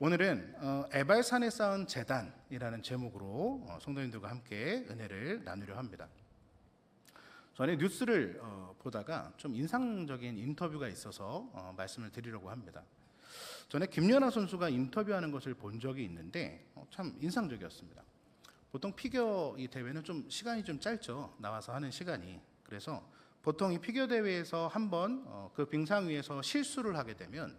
오늘은 에발산에 쌓은 제단이라는 제목으로 성도님들과 함께 은혜를 나누려 합니다. 전에 뉴스를 보다가 좀 인상적인 인터뷰가 있어서 말씀을 드리려고 합니다. 전에 김연아 선수가 인터뷰하는 것을 본 적이 있는데 참 인상적이었습니다. 보통 피겨 이 대회는 좀 시간이 좀 짧죠. 나와서 하는 시간이. 그래서 보통 이 피겨 대회에서 한번 그 빙상 위에서 실수를 하게 되면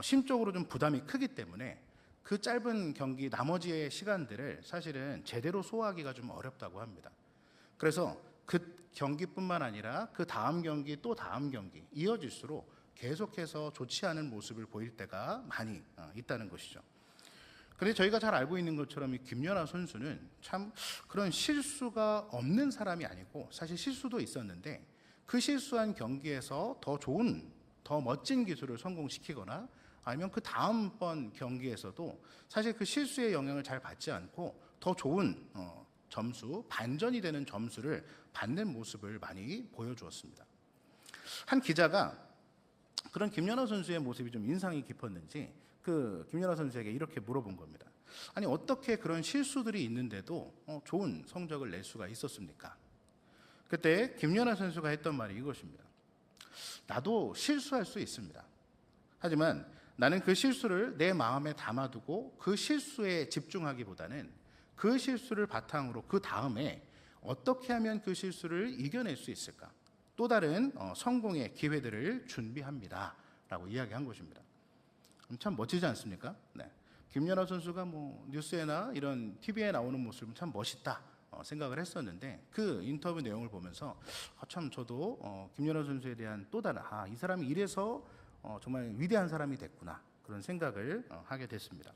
심적으로 좀 부담이 크기 때문에 그 짧은 경기 나머지의 시간들을 사실은 제대로 소화하기가 좀 어렵다고 합니다. 그래서 그 경기뿐만 아니라 그 다음 경기 또 다음 경기 이어질수록 계속해서 좋지 않은 모습을 보일 때가 많이 있다는 것이죠. 그런데 저희가 잘 알고 있는 것처럼 이 김연아 선수는 참 그런 실수가 없는 사람이 아니고 사실 실수도 있었는데 그 실수한 경기에서 더 좋은, 더 멋진 기술을 성공시키거나 아니면 그 다음번 경기에서도 사실 그 실수의 영향을 잘 받지 않고 더 좋은 점수, 반전이 되는 점수를 받는 모습을 많이 보여주었습니다. 한 기자가 그런 김연아 선수의 모습이 좀 인상이 깊었는지 그 김연아 선수에게 이렇게 물어본 겁니다. 아니 어떻게 그런 실수들이 있는데도 좋은 성적을 낼 수가 있었습니까? 그때 김연아 선수가 했던 말이 이것입니다. 나도 실수할 수 있습니다. 하지만 나는 그 실수를 내 마음에 담아두고 그 실수에 집중하기보다는 그 실수를 바탕으로 그 다음에 어떻게 하면 그 실수를 이겨낼 수 있을까? 또 다른 성공의 기회들을 준비합니다. 라고 이야기한 것입니다. 참 멋지지 않습니까? 네. 김연아 선수가 뉴스에나 이런 TV에 나오는 모습은 참 멋있다 생각을 했었는데 그 인터뷰 내용을 보면서 참 저도 김연아 선수에 대한 또 다른 이 사람이 이래서 정말 위대한 사람이 됐구나 그런 생각을 하게 됐습니다.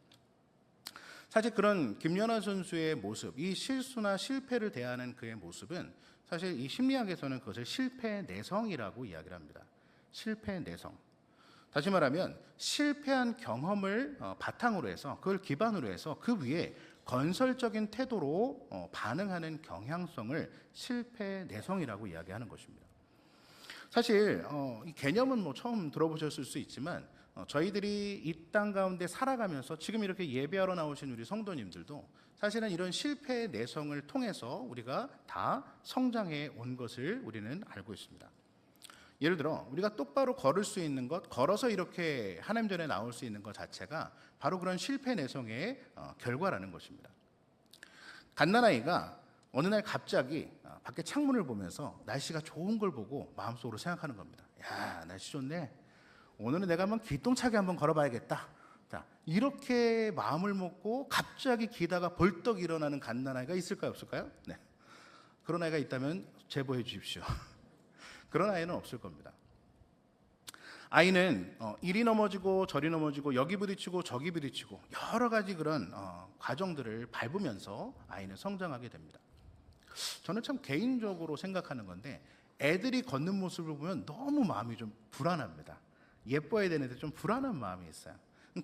사실 그런 김연아 선수의 모습, 이 실수나 실패를 대하는 그의 모습은 사실 이 심리학에서는 그것을 실패 내성이라고 이야기를 합니다. 실패 내성. 다시 말하면 실패한 경험을 바탕으로 해서 그걸 기반으로 해서 그 위에 건설적인 태도로 반응하는 경향성을 실패 내성이라고 이야기하는 것입니다. 사실 이 개념은 처음 들어보셨을 수 있지만 저희들이 이 땅 가운데 살아가면서 지금 이렇게 예배하러 나오신 우리 성도님들도 사실은 이런 실패의 내성을 통해서 우리가 다 성장해 온 것을 우리는 알고 있습니다. 예를 들어 우리가 똑바로 걸을 수 있는 것, 걸어서 이렇게 하나님 전에 나올 수 있는 것 자체가 바로 그런 실패 내성의 결과라는 것입니다. 갓난아이가 어느 날 갑자기 밖에 창문을 보면서 날씨가 좋은 걸 보고 마음속으로 생각하는 겁니다. 야, 날씨 좋네. 오늘은 내가 한번 기똥차게 한번 걸어봐야겠다. 자, 이렇게 마음을 먹고 갑자기 기다가 벌떡 일어나는 갓난아이가 있을까요, 없을까요? 네. 그런 아이가 있다면 제보해 주십시오. 그런 아이는 없을 겁니다. 아이는 이리 넘어지고 저리 넘어지고 여기 부딪히고 저기 부딪히고 여러 가지 그런 과정들을 밟으면서 아이는 성장하게 됩니다. 저는 참 개인적으로 생각하는 건데 애들이 걷는 모습을 보면 너무 마음이 좀 불안합니다. 예뻐야 되는데 좀 불안한 마음이 있어요.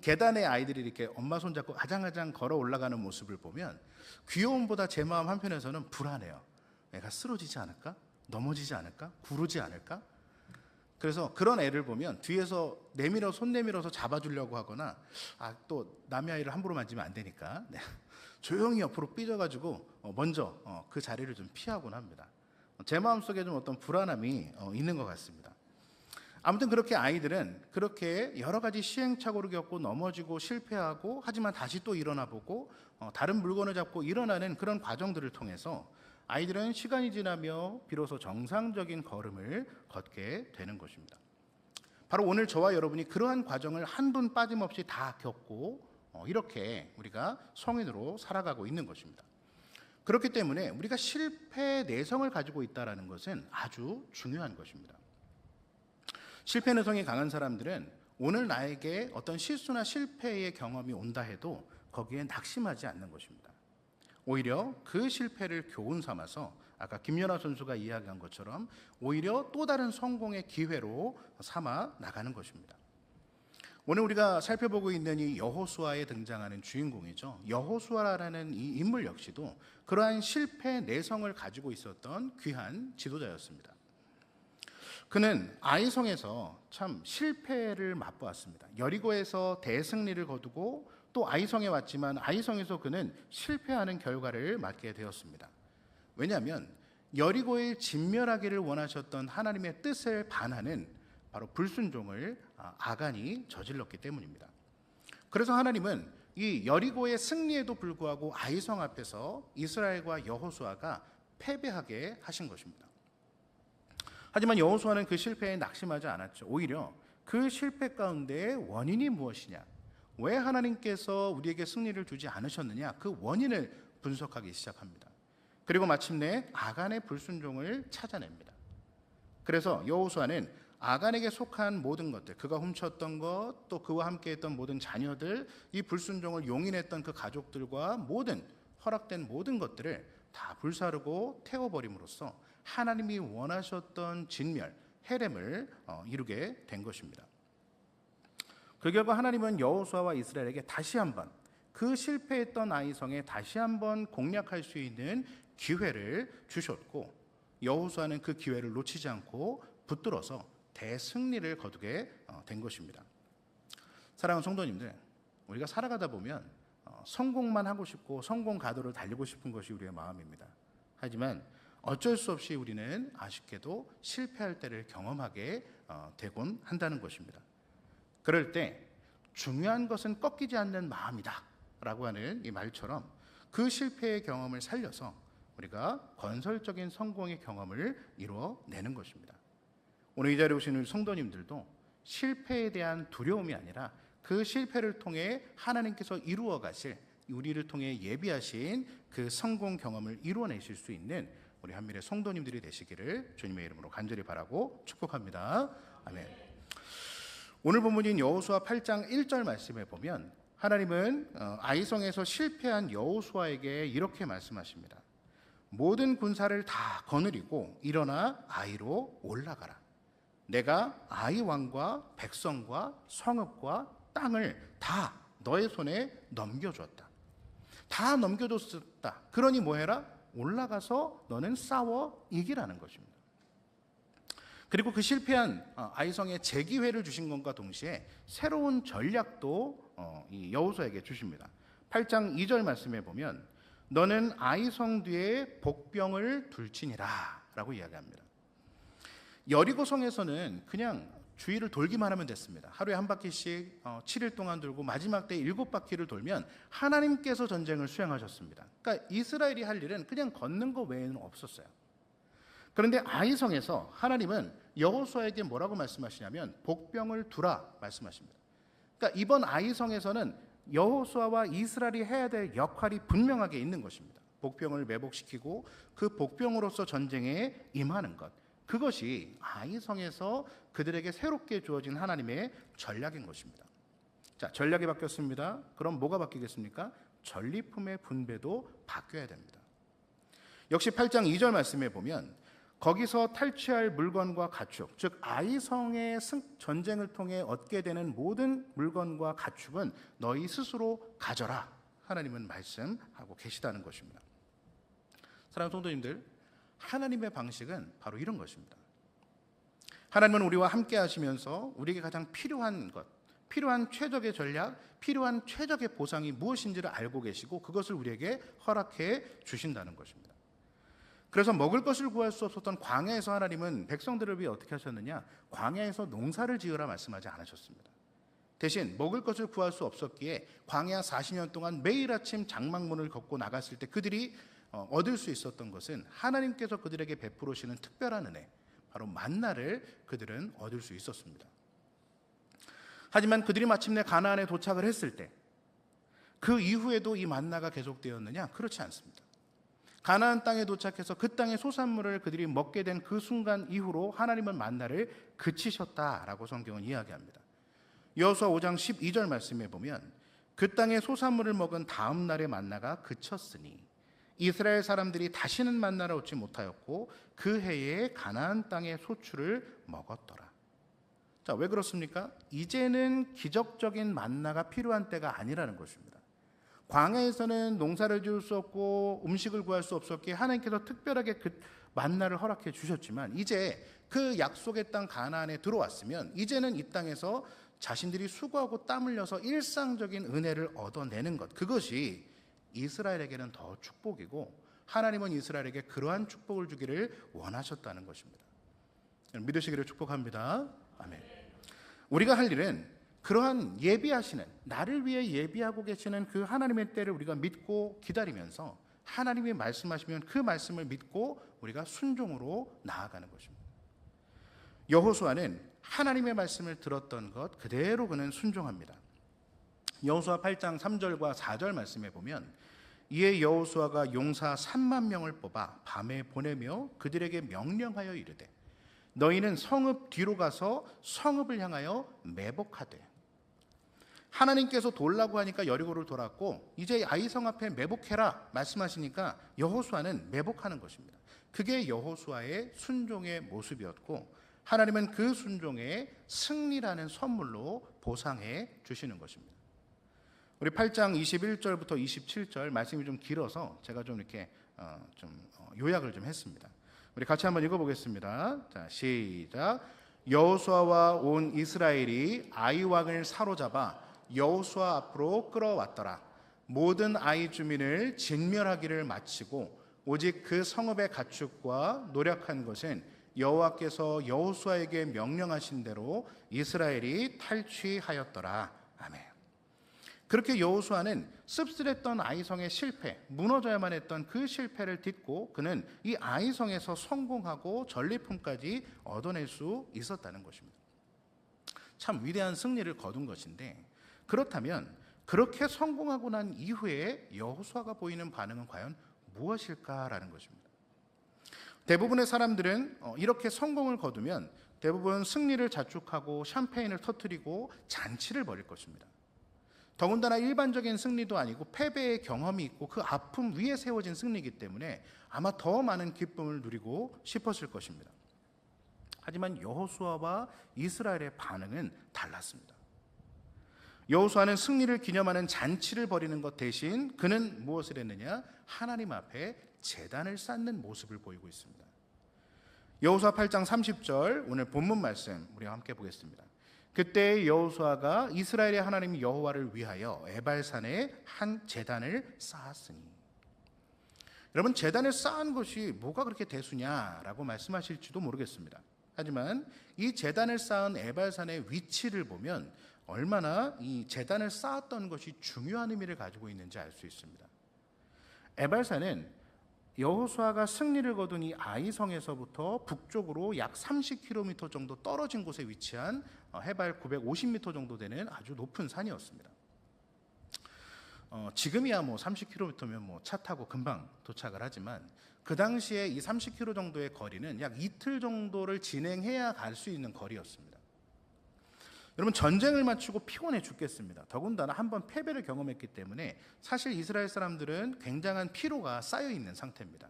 계단에 아이들이 이렇게 엄마 손잡고 아장아장 걸어 올라가는 모습을 보면 귀여움보다 제 마음 한편에서는 불안해요. 애가 쓰러지지 않을까? 넘어지지 않을까? 구르지 않을까? 그래서 그런 애를 보면 뒤에서 손 내밀어서 잡아주려고 하거나 또 남의 아이를 함부로 만지면 안 되니까 조용히 옆으로 삐져가지고 먼저 그 자리를 좀 피하곤 합니다. 제 마음속에 좀 어떤 불안함이 있는 것 같습니다. 아무튼 그렇게 아이들은 그렇게 여러 가지 시행착오를 겪고 넘어지고 실패하고 하지만 다시 또 일어나보고 다른 물건을 잡고 일어나는 그런 과정들을 통해서 아이들은 시간이 지나며 비로소 정상적인 걸음을 걷게 되는 것입니다. 바로 오늘 저와 여러분이 그러한 과정을 한 분 빠짐없이 다 겪고 이렇게 우리가 성인으로 살아가고 있는 것입니다. 그렇기 때문에 우리가 실패 내성을 가지고 있다는 것은 아주 중요한 것입니다. 실패 내성이 강한 사람들은 오늘 나에게 어떤 실수나 실패의 경험이 온다 해도 거기에 낙심하지 않는 것입니다. 오히려 그 실패를 교훈 삼아서 아까 김연아 선수가 이야기한 것처럼 오히려 또 다른 성공의 기회로 삼아 나가는 것입니다. 오늘 우리가 살펴보고 있는 이 여호수아에 등장하는 주인공이죠. 여호수아라는 이 인물 역시도 그러한 실패 내성을 가지고 있었던 귀한 지도자였습니다. 그는 아이성에서 참 실패를 맛보았습니다. 여리고에서 대승리를 거두고 또 아이성에 왔지만 아이성에서 그는 실패하는 결과를 맞게 되었습니다. 왜냐하면 여리고를 진멸하기를 원하셨던 하나님의 뜻을 반하는 바로 불순종을 아간이 저질렀기 때문입니다. 그래서 하나님은 이 여리고의 승리에도 불구하고 아이성 앞에서 이스라엘과 여호수아가 패배하게 하신 것입니다. 하지만 여호수아는 그 실패에 낙심하지 않았죠. 오히려 그 실패 가운데의 원인이 무엇이냐, 왜 하나님께서 우리에게 승리를 주지 않으셨느냐, 그 원인을 분석하기 시작합니다. 그리고 마침내 아간의 불순종을 찾아냅니다. 그래서 여호수아는 아간에게 속한 모든 것들, 그가 훔쳤던 것, 또 그와 함께했던 모든 자녀들, 이 불순종을 용인했던 그 가족들과 모든 허락된 모든 것들을 다 불사르고 태워버림으로써 하나님이 원하셨던 진멸, 헤렘을 이루게 된 것입니다. 그 결과 하나님은 여호수아와 이스라엘에게 다시 한번 그 실패했던 아이성에 다시 한번 공략할 수 있는 기회를 주셨고, 여호수아는 그 기회를 놓치지 않고 붙들어서 대승리를 거두게 된 것입니다. 사랑하는 성도님들, 우리가 살아가다 보면 성공만 하고 싶고 성공 가도를 달리고 싶은 것이 우리의 마음입니다. 하지만 어쩔 수 없이 우리는 아쉽게도 실패할 때를 경험하게 되곤 한다는 것입니다. 그럴 때 중요한 것은 꺾이지 않는 마음이다 라고 하는 이 말처럼 그 실패의 경험을 살려서 우리가 건설적인 성공의 경험을 이루어내는 것입니다. 오늘 이 자리에 오신 우리 성도님들도 실패에 대한 두려움이 아니라 그 실패를 통해 하나님께서 이루어 가실, 우리를 통해 예비하신 그 성공 경험을 이루어내실 수 있는 우리 한밀의 성도님들이 되시기를 주님의 이름으로 간절히 바라고 축복합니다. 아멘. 오늘 본문인 여호수아 8장 1절 말씀에 보면 하나님은 아이성에서 실패한 여호수아에게 이렇게 말씀하십니다. 모든 군사를 다 거느리고 일어나 아이로 올라가라. 내가 아이 왕과 백성과 성읍과 땅을 다 너의 손에 넘겨주었다. 다 넘겨줬다. 그러니 뭐해라? 올라가서 너는 싸워 이기라는 것입니다. 그리고 그 실패한 아이성에 재기회를 주신 것과 동시에 새로운 전략도 이 여호수아에게 주십니다. 8장 2절 말씀에 보면 너는 아이성 뒤에 복병을 둘지니라 라고 이야기합니다. 여리고성에서는 그냥 주위를 돌기만 하면 됐습니다. 하루에 한 바퀴씩 7일 동안 돌고 마지막 때 7바퀴를 돌면 하나님께서 전쟁을 수행하셨습니다. 그러니까 이스라엘이 할 일은 그냥 걷는 것 외에는 없었어요. 그런데 아이성에서 하나님은 여호수아에게 뭐라고 말씀하시냐면 복병을 두라 말씀하십니다. 그러니까 이번 아이성에서는 여호수아와 이스라엘이 해야 될 역할이 분명하게 있는 것입니다. 복병을 매복시키고 그 복병으로서 전쟁에 임하는 것, 그것이 아이성에서 그들에게 새롭게 주어진 하나님의 전략인 것입니다. 자, 전략이 바뀌었습니다. 그럼 뭐가 바뀌겠습니까? 전리품의 분배도 바뀌어야 됩니다. 역시 8장 2절 말씀에 보면 거기서 탈취할 물건과 가축, 즉 아이성의 전쟁을 통해 얻게 되는 모든 물건과 가축은 너희 스스로 가져라. 하나님은 말씀하고 계시다는 것입니다. 사랑하는 성도님들, 하나님의 방식은 바로 이런 것입니다. 하나님은 우리와 함께 하시면서 우리에게 가장 필요한 것, 필요한 최적의 전략, 필요한 최적의 보상이 무엇인지를 알고 계시고 그것을 우리에게 허락해 주신다는 것입니다. 그래서 먹을 것을 구할 수 없었던 광야에서 하나님은 백성들을 위해 어떻게 하셨느냐? 광야에서 농사를 지으라 말씀하지 않으셨습니다. 대신 먹을 것을 구할 수 없었기에 광야 40년 동안 매일 아침 장막문을 걷고 나갔을 때 그들이 얻을 수 있었던 것은 하나님께서 그들에게 베풀으시는 특별한 은혜, 바로 만나를 그들은 얻을 수 있었습니다. 하지만 그들이 마침내 가나안에 도착을 했을 때 그 이후에도 이 만나가 계속되었느냐? 그렇지 않습니다. 가나안 땅에 도착해서 그 땅의 소산물을 그들이 먹게 된 그 순간 이후로 하나님은 만나를 그치셨다라고 성경은 이야기합니다. 여호수아 5장 12절 말씀에 보면 그 땅의 소산물을 먹은 다음 날에 만나가 그쳤으니 이스라엘 사람들이 다시는 만나를 얻지 못하였고 그 해에 가나안 땅의 소출을 먹었더라. 자, 왜 그렇습니까? 이제는 기적적인 만나가 필요한 때가 아니라는 것입니다. 광야에서는 농사를 지을 수 없고 음식을 구할 수 없었기에 하나님께서 특별하게 그 만나를 허락해 주셨지만, 이제 그 약속의 땅 가나안에 들어왔으면 이제는 이 땅에서 자신들이 수고하고 땀 흘려서 일상적인 은혜를 얻어내는 것, 그것이 이스라엘에게는 더 축복이고 하나님은 이스라엘에게 그러한 축복을 주기를 원하셨다는 것입니다. 믿으시기를 축복합니다. 아멘. 우리가 할 일은 그러한 예비하시는, 나를 위해 예비하고 계시는 그 하나님의 때를 우리가 믿고 기다리면서 하나님이 말씀하시면 그 말씀을 믿고 우리가 순종으로 나아가는 것입니다. 여호수아는 하나님의 말씀을 들었던 것 그대로 그는 순종합니다. 여호수아 8장 3절과 4절 말씀에 보면, 이에 여호수아가 용사 3만 명을 뽑아 밤에 보내며 그들에게 명령하여 이르되 너희는 성읍 뒤로 가서 성읍을 향하여 매복하되, 하나님께서 돌라고 하니까 여리고를 돌았고 이제 아이성 앞에 매복해라 말씀하시니까 여호수아는 매복하는 것입니다. 그게 여호수아의 순종의 모습이었고 하나님은 그 순종에 승리라는 선물로 보상해 주시는 것입니다. 우리 8장 21절부터 27절 말씀이 좀 길어서 제가 좀 이렇게 요약을 좀 했습니다. 우리 같이 한번 읽어보겠습니다. 자, 시작. 여호수아와 온 이스라엘이 아이 왕을 사로잡아 여호수아 앞으로 끌어왔더라. 모든 아이 주민을 진멸하기를 마치고 오직 그 성읍의 가축과 노력한 것은 여호와께서 여호수아에게 명령하신 대로 이스라엘이 탈취하였더라. 아멘. 그렇게 여호수아는 씁쓸했던 아이성의 실패, 무너져야만 했던 그 실패를 딛고 그는 이 아이성에서 성공하고 전리품까지 얻어낼 수 있었다는 것입니다. 참 위대한 승리를 거둔 것인데, 그렇다면 그렇게 성공하고 난 이후에 여호수아가 보이는 반응은 과연 무엇일까라는 것입니다. 대부분의 사람들은 이렇게 성공을 거두면 대부분 승리를 자축하고 샴페인을 터뜨리고 잔치를 벌일 것입니다. 더군다나 일반적인 승리도 아니고 패배의 경험이 있고 그 아픔 위에 세워진 승리이기 때문에 아마 더 많은 기쁨을 누리고 싶었을 것입니다. 하지만 여호수아와 이스라엘의 반응은 달랐습니다. 여호수아는 승리를 기념하는 잔치를 벌이는 것 대신 그는 무엇을 했느냐? 하나님 앞에 제단을 쌓는 모습을 보이고 있습니다. 여호수아 8장 30절 오늘 본문 말씀 우리가 함께 보겠습니다. 그때 여호수아가 이스라엘의 하나님 여호와를 위하여 에발산에 한 제단을 쌓았으니. 여러분, 제단을 쌓은 것이 뭐가 그렇게 대수냐라고 말씀하실지도 모르겠습니다. 하지만 이 제단을 쌓은 에발산의 위치를 보면 얼마나 이 제단을 쌓았던 것이 중요한 의미를 가지고 있는지 알 수 있습니다. 에발산은 여호수아가 승리를 거둔 이 아이성에서부터 북쪽으로 약 30km 정도 떨어진 곳에 위치한 해발 950m 정도 되는 아주 높은 산이었습니다. 지금이야 뭐 30km면 뭐 차 타고 금방 도착을 하지만 그 당시에 이 30km 정도의 거리는 약 이틀 정도를 진행해야 갈 수 있는 거리였습니다. 여러분, 전쟁을 마치고 피곤해 죽겠습니다. 더군다나 한번 패배를 경험했기 때문에 사실 이스라엘 사람들은 굉장한 피로가 쌓여 있는 상태입니다.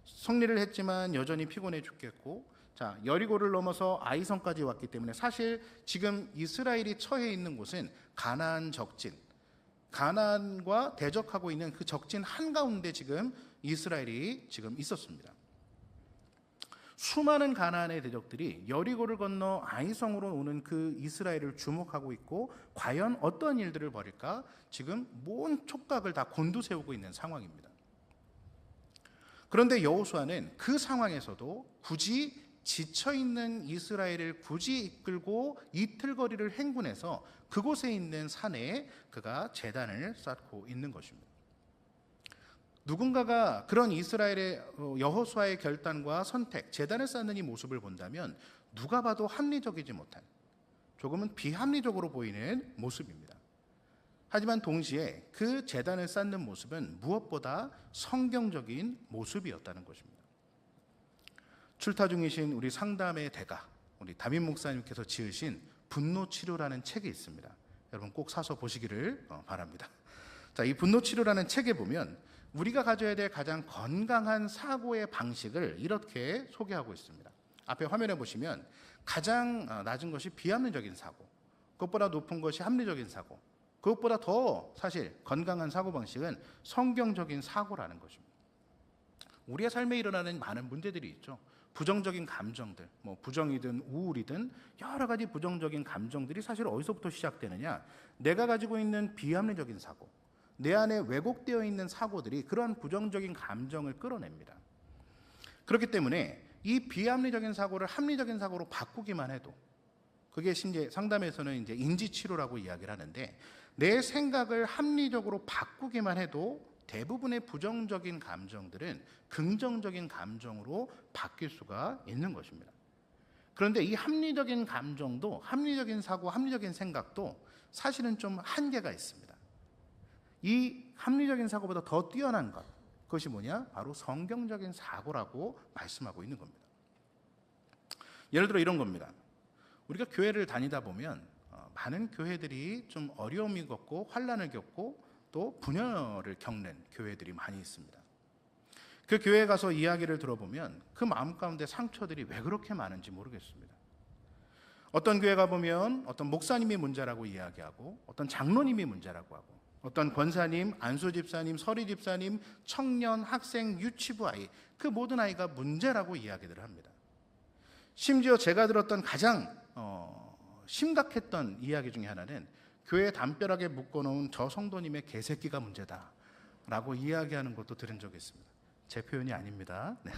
승리를 했지만 여전히 피곤해 죽겠고, 자, 여리고를 넘어서 아이성까지 왔기 때문에 사실 지금 이스라엘이 처해 있는 곳은 가나안 적진, 가나안과 대적하고 있는 그 적진 한가운데 지금 이스라엘이 지금 있었습니다. 수많은 가나안의 대적들이 여리고를 건너 아이성으로 오는 그 이스라엘을 주목하고 있고 과연 어떤 일들을 벌일까 지금 모든 촉각을 다 곤두세우고 있는 상황입니다. 그런데 여호수아는 그 상황에서도 굳이 지쳐있는 이스라엘을 굳이 이끌고 이틀거리를 행군해서 그곳에 있는 산에 그가 제단을 쌓고 있는 것입니다. 누군가가 그런 이스라엘의 여호수아의 결단과 선택, 제단을 쌓는 이 모습을 본다면 누가 봐도 합리적이지 못한, 조금은 비합리적으로 보이는 모습입니다. 하지만 동시에 그 제단을 쌓는 모습은 무엇보다 성경적인 모습이었다는 것입니다. 출타 중이신 우리 상담의 대가, 우리 담임 목사님께서 지으신 분노치료라는 책이 있습니다. 여러분 꼭 사서 보시기를 바랍니다. 자, 이 분노치료라는 책에 보면 우리가 가져야 될 가장 건강한 사고의 방식을 이렇게 소개하고 있습니다. 앞에 화면에 보시면 가장 낮은 것이 비합리적인 사고, 그것보다 높은 것이 합리적인 사고, 그것보다 더 사실 건강한 사고방식은 성경적인 사고라는 것입니다. 우리의 삶에 일어나는 많은 문제들이 있죠. 부정적인 감정들, 부정이든 우울이든 여러 가지 부정적인 감정들이 사실 어디서부터 시작되느냐? 내가 가지고 있는 비합리적인 사고, 내 안에 왜곡되어 있는 사고들이 그러한 부정적인 감정을 끌어냅니다. 그렇기 때문에 이 비합리적인 사고를 합리적인 사고로 바꾸기만 해도, 그게 상담에서는 이제 인지치료라고 이야기를 하는데, 내 생각을 합리적으로 바꾸기만 해도 대부분의 부정적인 감정들은 긍정적인 감정으로 바뀔 수가 있는 것입니다. 그런데 이 합리적인 감정도, 합리적인 사고, 합리적인 생각도 사실은 좀 한계가 있습니다. 이 합리적인 사고보다 더 뛰어난 것, 그것이 뭐냐? 바로 성경적인 사고라고 말씀하고 있는 겁니다. 예를 들어 이런 겁니다. 우리가 교회를 다니다 보면 많은 교회들이 좀 어려움이 겪고 환난을 겪고 또 분열을 겪는 교회들이 많이 있습니다. 그 교회에 가서 이야기를 들어보면 그 마음 가운데 상처들이 왜 그렇게 많은지 모르겠습니다. 어떤 교회 가보면 어떤 목사님이 문제라고 이야기하고, 어떤 장로님이 문제라고 하고, 어떤 권사님, 안수집사님, 서리집사님, 청년, 학생, 유치부 아이, 그 모든 아이가 문제라고 이야기를 합니다. 심지어 제가 들었던 가장 심각했던 이야기 중에 하나는 교회 담벼락에 묶어놓은 저 성도님의 개새끼가 문제다라고 이야기하는 것도 들은 적이 있습니다. 제 표현이 아닙니다. 네.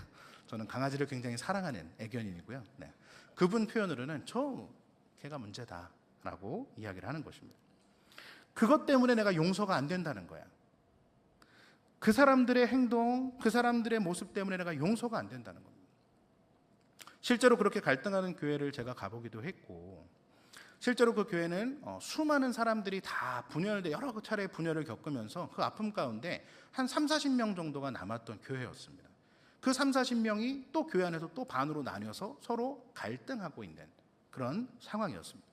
저는 강아지를 굉장히 사랑하는 애견인이고요. 네. 그분 표현으로는 저 개가 문제다라고 이야기를 하는 것입니다. 그것 때문에 내가 용서가 안 된다는 거야. 그 사람들의 행동, 그 사람들의 모습 때문에 내가 용서가 안 된다는 겁니다. 실제로 그렇게 갈등하는 교회를 제가 가보기도 했고, 실제로 그 교회는 수많은 사람들이 다 여러 차례 분열을 겪으면서 그 아픔 가운데 한 30-40명 정도가 남았던 교회였습니다. 그 30-40명이 또 교회 안에서 또 반으로 나뉘어서 서로 갈등하고 있는 그런 상황이었습니다.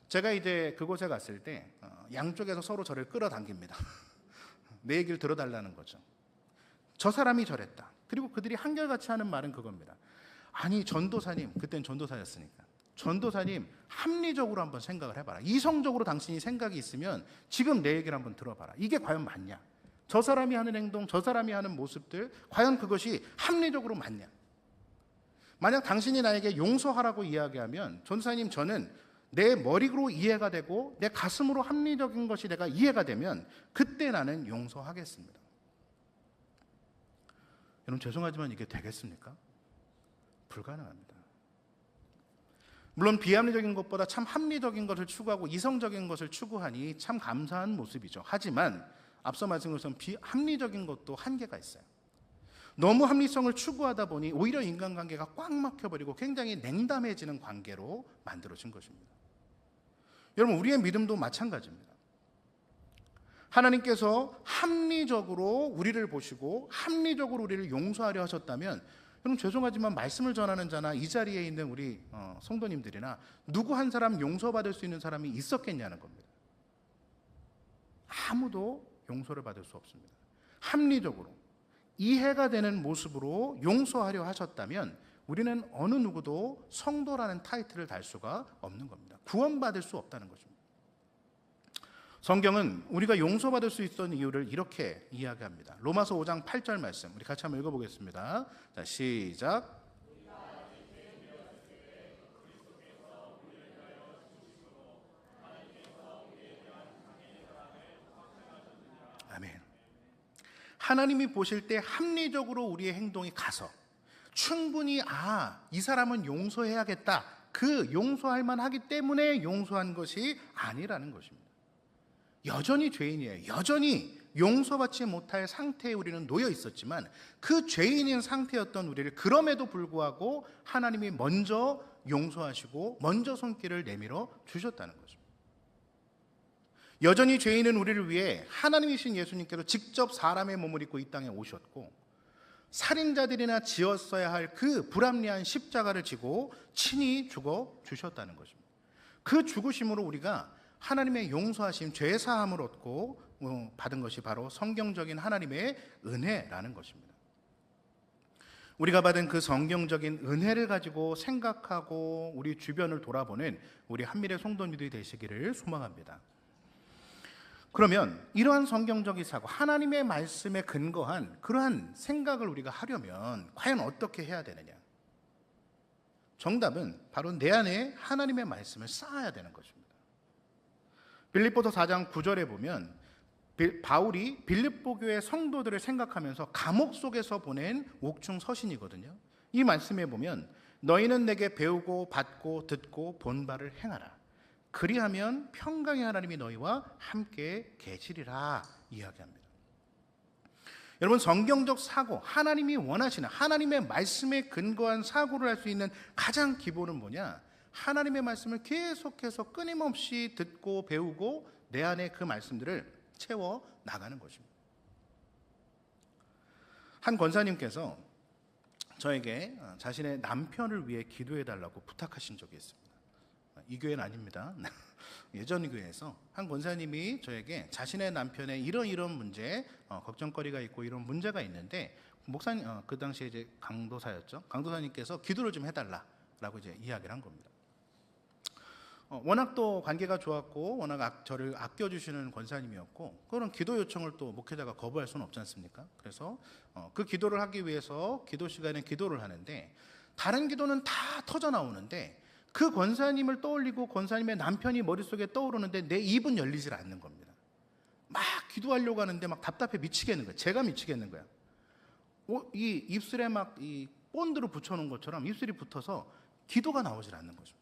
제가 이제 그곳에 갔을 때 양쪽에서 서로 저를 끌어당깁니다. 내 얘기를 들어달라는 거죠. 저 사람이 저랬다. 그리고 그들이 한결같이 하는 말은 그겁니다. 아니 전도사님, 그땐 전도사였으니까, 전도사님 합리적으로 한번 생각을 해봐라. 이성적으로 당신이 생각이 있으면 지금 내 얘기를 한번 들어봐라. 이게 과연 맞냐? 저 사람이 하는 행동, 저 사람이 하는 모습들, 과연 그것이 합리적으로 맞냐? 만약 당신이 나에게 용서하라고 이야기하면, 전도사님 저는 내 머리로 이해가 되고 내 가슴으로 합리적인 것이 내가 이해가 되면 그때 나는 용서하겠습니다. 여러분 죄송하지만 이게 되겠습니까? 불가능합니다. 물론 비합리적인 것보다 참 합리적인 것을 추구하고 이성적인 것을 추구하니 참 감사한 모습이죠. 하지만 앞서 말씀드린 것처럼 비합리적인 것도 한계가 있어요. 너무 합리성을 추구하다 보니 오히려 인간관계가 꽉 막혀버리고 굉장히 냉담해지는 관계로 만들어진 것입니다. 여러분 우리의 믿음도 마찬가지입니다. 하나님께서 합리적으로 우리를 보시고 합리적으로 우리를 용서하려 하셨다면, 여러분 죄송하지만 말씀을 전하는 자나 이 자리에 있는 우리 성도님들이나 누구 한 사람 용서받을 수 있는 사람이 있었겠냐는 겁니다. 아무도 용서를 받을 수 없습니다. 합리적으로 이해가 되는 모습으로 용서하려 하셨다면 우리는 어느 누구도 성도라는 타이틀을 달 수가 없는 겁니다. 구원받을 수 없다는 것입니다. 성경은 우리가 용서받을 수 있던 이유를 이렇게 이야기합니다. 로마서 5장 8절 말씀 우리 같이 한번 읽어보겠습니다. 자, 시작. 아멘. 하나님이 보실 때 합리적으로 우리의 행동이 가서 충분히 이 사람은 용서해야겠다, 그 용서할 만하기 때문에 용서한 것이 아니라는 것입니다. 여전히 죄인이에요. 여전히 용서받지 못할 상태에 우리는 놓여 있었지만 그 죄인인 상태였던 우리를 그럼에도 불구하고 하나님이 먼저 용서하시고 먼저 손길을 내밀어 주셨다는 것입니다. 여전히 죄인은 우리를 위해 하나님이신 예수님께서 직접 사람의 몸을 입고 이 땅에 오셨고, 살인자들이나 지었어야 할 그 불합리한 십자가를 지고 친히 죽어 주셨다는 것입니다. 그 죽으심으로 우리가 하나님의 용서하심, 죄사함을 얻고 받은 것이 바로 성경적인 하나님의 은혜라는 것입니다. 우리가 받은 그 성경적인 은혜를 가지고 생각하고 우리 주변을 돌아보는 우리 한미래 성도님들이 되시기를 소망합니다. 그러면 이러한 성경적인 사고, 하나님의 말씀에 근거한 그러한 생각을 우리가 하려면 과연 어떻게 해야 되느냐? 정답은 바로 내 안에 하나님의 말씀을 쌓아야 되는 것입니다. 빌립보서 4장 9절에 보면 바울이 빌립보 교회 성도들을 생각하면서 감옥 속에서 보낸 옥중 서신이거든요. 이 말씀에 보면 너희는 내게 배우고 받고 듣고 본 바를 행하라. 그리하면 평강의 하나님이 너희와 함께 계시리라 이야기합니다. 여러분, 성경적 사고, 하나님이 원하시는 하나님의 말씀에 근거한 사고를 할 수 있는 가장 기본은 뭐냐? 하나님의 말씀을 계속해서 끊임없이 듣고 배우고 내 안에 그 말씀들을 채워 나가는 것입니다. 한 권사님께서 저에게 자신의 남편을 위해 기도해 달라고 부탁하신 적이 있습니다. 이 교회는 아닙니다. 예전 교회에서 한 권사님이 저에게 자신의 남편의 이런 문제, 걱정거리가 있고 이런 문제가 있는데, 목사님, 그 당시에 이제 강도사였죠. 강도사님께서 기도를 좀 해달라라고 이제 이야기를 한 겁니다. 워낙 또 관계가 좋았고 워낙 저를 아껴주시는 권사님이었고, 그런 기도 요청을 또 목회자가 거부할 수는 없지 않습니까? 그래서 그 기도를 하기 위해서 기도 시간에 기도를 하는데, 다른 기도는 다 터져 나오는데 그 권사님을 떠올리고 권사님의 남편이 머릿속에 떠오르는데 내 입은 열리질 않는 겁니다. 막 기도하려고 하는데 막 답답해 미치겠는 거예요. 제가 미치겠는 거예요. 이 입술에 막 이 본드로 붙여놓은 것처럼 입술이 붙어서 기도가 나오질 않는 거죠.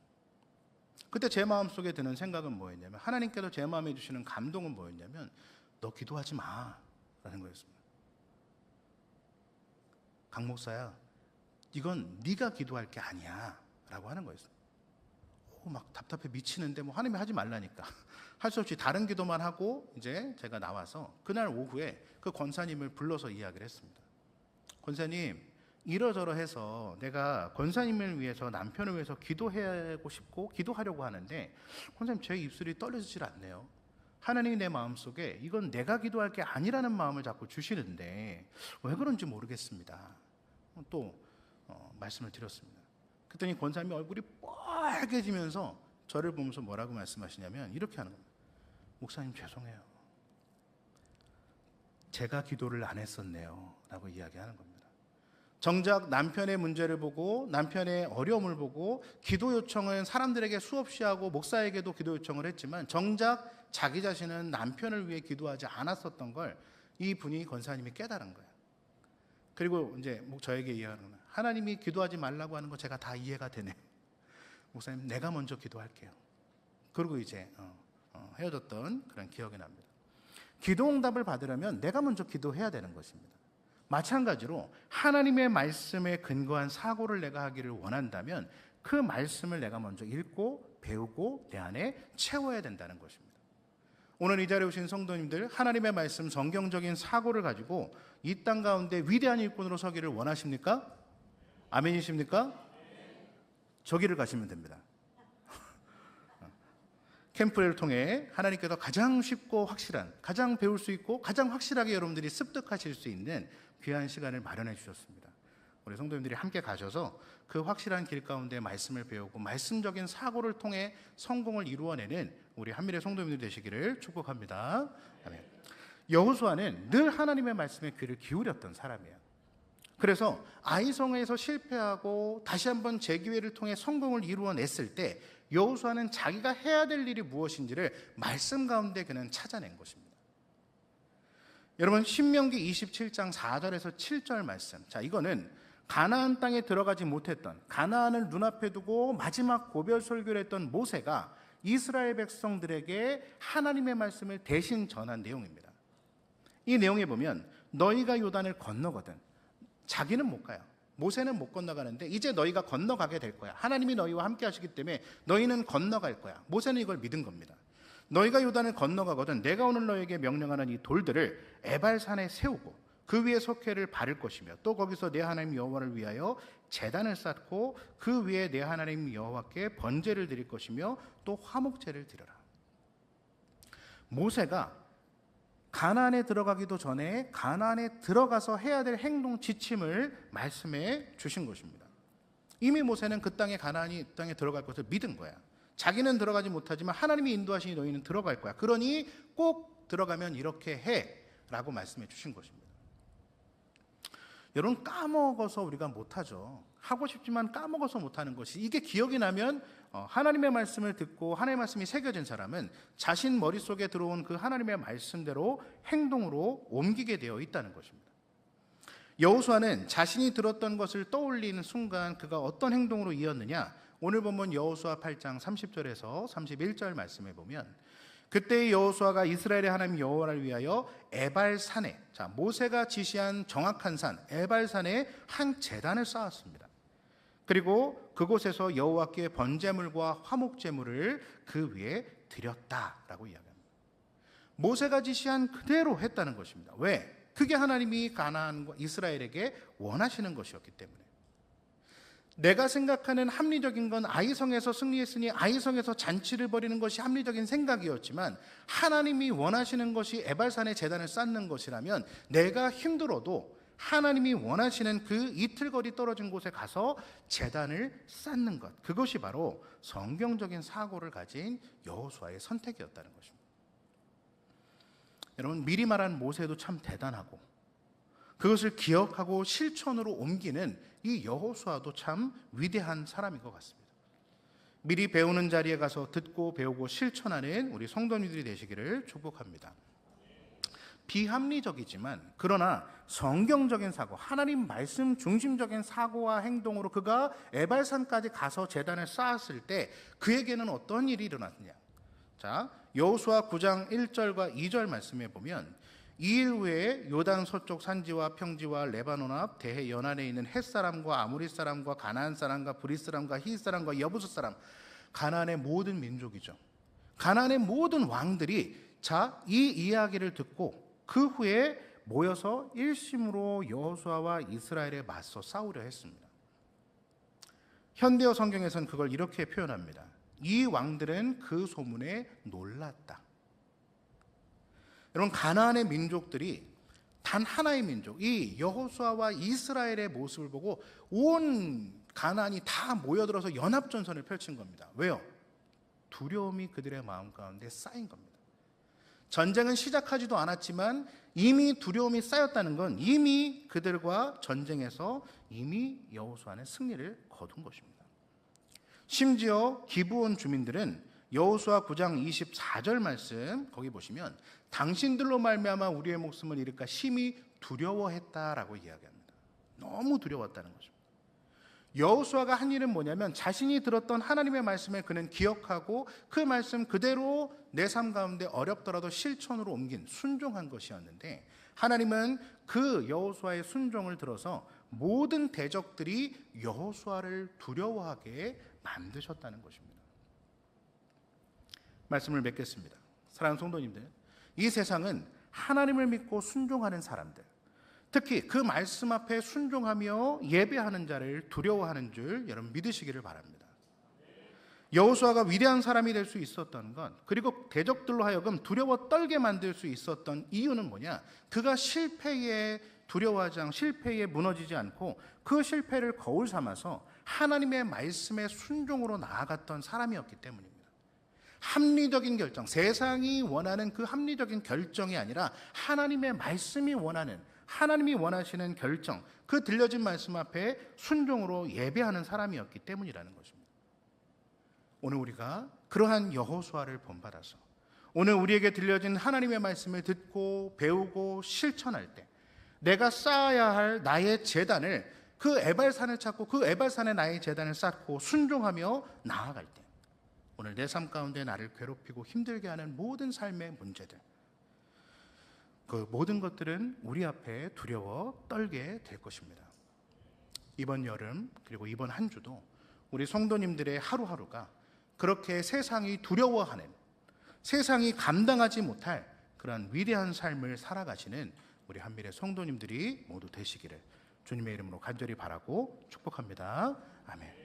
그때 제 마음속에 드는 생각은 뭐였냐면, 하나님께서 제 마음에 주시는 감동은 뭐였냐면, 너 기도하지 마 라는 거였습니다. 강 목사야, 이건 네가 기도할 게 아니야 라고 하는 거였습니다. 막 답답해 미치는데 하나님이 하지 말라니까 할 수 없이 다른 기도만 하고 이제 제가 나와서 그날 오후에 그 권사님을 불러서 이야기를 했습니다. 권사님, 이러저러해서 내가 권사님을 위해서, 남편을 위해서 기도하고 싶고 기도하려고 하는데 권사님, 제 입술이 떨려지질 않네요. 하나님이 내 마음속에 이건 내가 기도할 게 아니라는 마음을 자꾸 주시는데 왜 그런지 모르겠습니다. 또 말씀을 드렸습니다. 그랬더니 권사님이 얼굴이 빨개지면서 저를 보면서 뭐라고 말씀하시냐면 이렇게 하는 겁니다. 목사님, 죄송해요. 제가 기도를 안 했었네요 라고 이야기하는 겁니다. 정작 남편의 문제를 보고 남편의 어려움을 보고 기도 요청은 사람들에게 수없이 하고 목사에게도 기도 요청을 했지만 정작 자기 자신은 남편을 위해 기도하지 않았었던 걸 이 분이 권사님이 깨달은 거예요. 그리고 이제 저에게 이야기하는 거예요. 하나님이 기도하지 말라고 하는 거 제가 다 이해가 되네. 목사님, 내가 먼저 기도할게요. 그리고 이제 헤어졌던 그런 기억이 납니다. 기도 응답을 받으려면 내가 먼저 기도해야 되는 것입니다. 마찬가지로 하나님의 말씀에 근거한 사고를 내가 하기를 원한다면 그 말씀을 내가 먼저 읽고 배우고 내 안에 채워야 된다는 것입니다. 오늘 이 자리에 오신 성도님들, 하나님의 말씀, 성경적인 사고를 가지고 이 땅 가운데 위대한 일꾼으로 서기를 원하십니까? 아멘이십니까? 저기를 가시면 됩니다. 캠프를 통해 하나님께서 가장 쉽고 확실한, 가장 배울 수 있고 가장 확실하게 여러분들이 습득하실 수 있는 귀한 시간을 마련해 주셨습니다. 우리 성도님들이 함께 가셔서 그 확실한 길 가운데 말씀을 배우고 말씀적인 사고를 통해 성공을 이루어내는 우리 한미래 성도님들 되시기를 축복합니다. 아멘. 여호수아는 늘 하나님의 말씀에 귀를 기울였던 사람이에요. 그래서 아이성에서 실패하고 다시 한번 재기회를 통해 성공을 이루어냈을 때 여호수아는 자기가 해야 될 일이 무엇인지를 말씀 가운데 그는 찾아낸 것입니다. 여러분, 신명기 27장 4절에서 7절 말씀, 자, 이거는 가나안 땅에 들어가지 못했던, 가나안을 눈앞에 두고 마지막 고별 설교를 했던 모세가 이스라엘 백성들에게 하나님의 말씀을 대신 전한 내용입니다. 이 내용에 보면 너희가 요단을 건너거든, 자기는 못 가요. 모세는 못 건너가는데 이제 너희가 건너가게 될 거야. 하나님이 너희와 함께 하시기 때문에 너희는 건너갈 거야. 모세는 이걸 믿은 겁니다. 너희가 요단을 건너가거든 내가 오늘 너희에게 명령하는 이 돌들을 에발산에 세우고 그 위에 석회를 바를 것이며 또 거기서 내 하나님 여호와를 위하여 제단을 쌓고 그 위에 내 하나님 여호와께 번제를 드릴 것이며 또 화목제를 드려라. 모세가 가나안에 들어가기도 전에 가나안에 들어가서 해야 될 행동 지침을 말씀해 주신 것입니다. 이미 모세는 그 땅에, 가나안이 땅에 들어갈 것을 믿은 거야. 자기는 들어가지 못하지만 하나님이 인도하시니 너희는 들어갈 거야. 그러니 꼭 들어가면 이렇게 해라고 말씀해 주신 것입니다. 여러분, 까먹어서 우리가 못하죠. 하고 싶지만 까먹어서 못하는 것이, 이게 기억이 나면 하나님의 말씀을 듣고 하나님의 말씀이 새겨진 사람은 자신 머릿속에 들어온 그 하나님의 말씀대로 행동으로 옮기게 되어 있다는 것입니다. 여호수아는 자신이 들었던 것을 떠올리는 순간 그가 어떤 행동으로 이었느냐, 오늘 본문 여호수아 8장 30절에서 31절 말씀해 보면, 그때 여호수아가 이스라엘의 하나님 여호와를 위하여 에발산에, 자, 모세가 지시한 정확한 산 에발산에 한 제단을 쌓았습니다. 그리고 그곳에서 여호와께 번제물과 화목제물을 그 위에 드렸다라고 이야기합니다. 모세가 지시한 그대로 했다는 것입니다. 왜? 그게 하나님이 가나안과 이스라엘에게 원하시는 것이었기 때문에. 내가 생각하는 합리적인 건 아이성에서 승리했으니 아이성에서 잔치를 벌이는 것이 합리적인 생각이었지만, 하나님이 원하시는 것이 에발산에 제단을 쌓는 것이라면 내가 힘들어도 하나님이 원하시는 그 이틀거리 떨어진 곳에 가서 제단을 쌓는 것, 그것이 바로 성경적인 사고를 가진 여호수아의 선택이었다는 것입니다. 여러분, 미리 말한 모세도 참 대단하고 그것을 기억하고 실천으로 옮기는 이 여호수아도 참 위대한 사람인 것 같습니다. 미리 배우는 자리에 가서 듣고 배우고 실천하는 우리 성도님들이 되시기를 축복합니다. 비합리적이지만 그러나 성경적인 사고, 하나님 말씀 중심적인 사고와 행동으로 그가 에발산까지 가서 제단을 쌓았을 때 그에게는 어떤 일이 일어났느냐. 자, 여호수아 9장 1절과 2절 말씀해 보면, 이일 후에 요단 서쪽 산지와 평지와 레바논 앞 대해 연안에 있는 헷사람과 아모리 사람과 가나안 사람과 브리스 사람과 히 사람과 여부스 사람, 가나안의 모든 민족이죠. 가나안의 모든 왕들이 자, 이 이야기를 듣고 그 후에 모여서 일심으로 여호수아와 이스라엘에 맞서 싸우려 했습니다. 현대어 성경에서는 그걸 이렇게 표현합니다. 이 왕들은 그 소문에 놀랐다. 여러분, 가나안의 민족들이 단 하나의 민족, 이 여호수아와 이스라엘의 모습을 보고 온 가나안이 다 모여들어서 연합전선을 펼친 겁니다. 왜요? 두려움이 그들의 마음 가운데 쌓인 겁니다. 전쟁은 시작하지도 않았지만 이미 두려움이 쌓였다는 건 이미 그들과 전쟁에서 이미 여호수아는 승리를 거둔 것입니다. 심지어 기브온 주민들은 여호수아 9장 24절 말씀 거기 보시면, 당신들로 말미암아 우리의 목숨을 잃을까 심히 두려워했다라고 이야기합니다. 너무 두려웠다는 것입니다. 여호수아가 한 일은 뭐냐면, 자신이 들었던 하나님의 말씀을 그는 기억하고 그 말씀 그대로 내 삶 가운데 어렵더라도 실천으로 옮긴 순종한 것이었는데, 하나님은 그 여호수아의 순종을 들어서 모든 대적들이 여호수아를 두려워하게 만드셨다는 것입니다. 말씀을 맺겠습니다. 사랑하는 성도님들, 이 세상은 하나님을 믿고 순종하는 사람들, 특히 그 말씀 앞에 순종하며 예배하는 자를 두려워하는 줄 여러분 믿으시기를 바랍니다. 여호수아가 위대한 사람이 될 수 있었던 것, 그리고 대적들로 하여금 두려워 떨게 만들 수 있었던 이유는 뭐냐? 그가 실패에 두려워하지 않고 실패에 무너지지 않고 그 실패를 거울 삼아서 하나님의 말씀에 순종으로 나아갔던 사람이었기 때문입니다. 합리적인 결정, 세상이 원하는 그 합리적인 결정이 아니라 하나님의 말씀이 원하는, 하나님이 원하시는 결정, 그 들려진 말씀 앞에 순종으로 예배하는 사람이었기 때문이라는 것입니다. 오늘 우리가 그러한 여호수아를 본받아서 오늘 우리에게 들려진 하나님의 말씀을 듣고 배우고 실천할 때 내가 쌓아야 할 나의 제단을, 그 에발산을 찾고 그 에발산에 나의 제단을 쌓고 순종하며 나아갈 때, 오늘 내 삶 가운데 나를 괴롭히고 힘들게 하는 모든 삶의 문제들, 그 모든 것들은 우리 앞에 두려워 떨게 될 것입니다. 이번 여름 그리고 이번 한 주도 우리 성도님들의 하루하루가 그렇게 세상이 두려워하는, 세상이 감당하지 못할 그런 위대한 삶을 살아가시는 우리 한밀의 성도님들이 모두 되시기를 주님의 이름으로 간절히 바라고 축복합니다. 아멘.